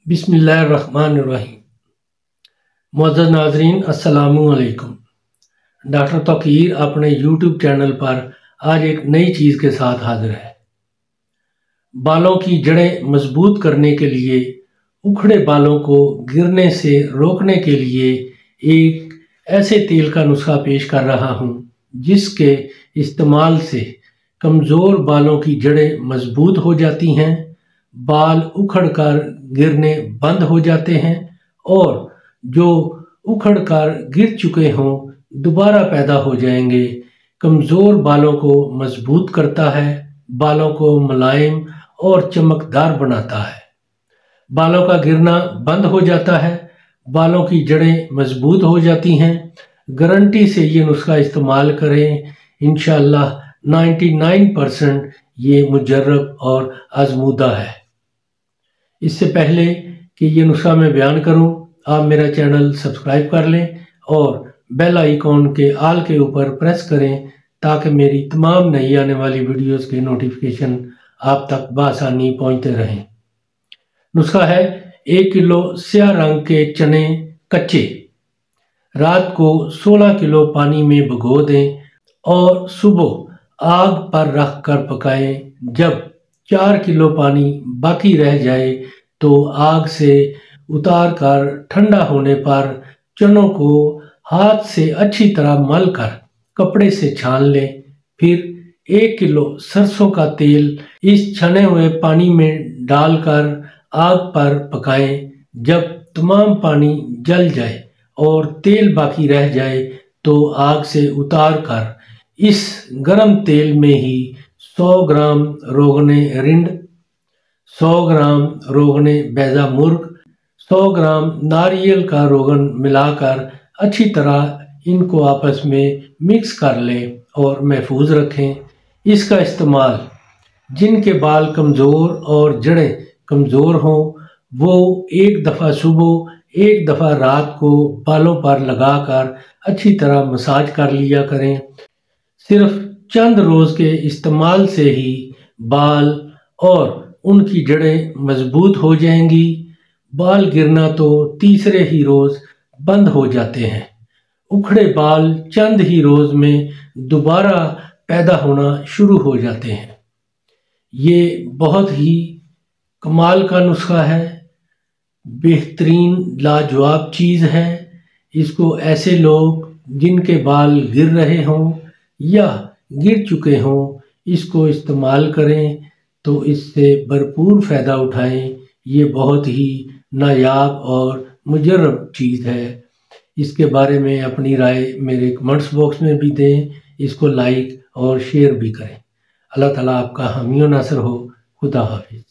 बिस्मिल्लाहिर्रहमानिर्रहीम। मुअज़्ज़ज़ नाज़रीन, अस्सलामु अलैकुम। डॉक्टर तौकीर अपने यूट्यूब चैनल पर आज एक नई चीज़ के साथ हाजिर है। बालों की जड़ें मजबूत करने के लिए, उखड़े बालों को गिरने से रोकने के लिए एक ऐसे तेल का नुस्खा पेश कर रहा हूँ जिसके इस्तेमाल से कमज़ोर बालों की जड़ें मजबूत हो जाती हैं, बाल उखड़ कर गिरने बंद हो जाते हैं और जो उखड़ कर गिर चुके हों दोबारा पैदा हो जाएंगे। कमज़ोर बालों को मजबूत करता है, बालों को मुलायम और चमकदार बनाता है, बालों का गिरना बंद हो जाता है, बालों की जड़ें मजबूत हो जाती हैं। गारंटी से ये नुस्खा इस्तेमाल करें, इंशाअल्लाह 99% ये मुजर्रब और आजमूदा है। इससे पहले कि ये नुस्खा मैं बयान करूं, आप मेरा चैनल सब्सक्राइब कर लें और बेल आइकॉन के आल के ऊपर प्रेस करें ताकि मेरी तमाम नई आने वाली वीडियोस के नोटिफिकेशन आप तक बआसानी पहुंचते रहें। नुस्खा है 1 किलो स्याह रंग के चने कच्चे रात को 16 किलो पानी में भिगो दें और सुबह आग पर रख कर पकाएं। जब 4 किलो पानी बाकी रह जाए तो आग से उतार कर ठंडा होने पर चनों को हाथ से अच्छी तरह मल कर कपड़े से छान लें। फिर 1 किलो सरसों का तेल इस छने हुए पानी में डालकर आग पर पकाएं। जब तमाम पानी जल जाए और तेल बाकी रह जाए तो आग से उतार कर इस गरम तेल में ही 100 ग्राम रोगने रिंड, 100 ग्राम रोगने बैजा मुर्ग, 100 ग्राम नारियल का रोगन मिलाकर अच्छी तरह इनको आपस में मिक्स कर लें और महफूज रखें। इसका इस्तेमाल जिनके बाल कमज़ोर और जड़ें कमज़ोर हों वो एक दफ़ा सुबह एक दफ़ा रात को बालों पर लगाकर अच्छी तरह मसाज कर लिया करें। सिर्फ चंद रोज़ के इस्तेमाल से ही बाल और उनकी जड़ें मजबूत हो जाएंगी। बाल गिरना तो तीसरे ही रोज़ बंद हो जाते हैं। उखड़े बाल चंद ही रोज़ में दोबारा पैदा होना शुरू हो जाते हैं। ये बहुत ही कमाल का नुस्खा है, बेहतरीन लाजवाब चीज़ है। इसको ऐसे लोग जिनके बाल गिर रहे हों या गिर चुके हों इसको इस्तेमाल करें तो इससे भरपूर फ़ायदा उठाएं। ये बहुत ही नायाब और मुजर्रब चीज़ है। इसके बारे में अपनी राय मेरे कमेंट्स बॉक्स में भी दें, इसको लाइक और शेयर भी करें। अल्लाह ताला आपका हामी व नासर हो। खुदा हाफिज़।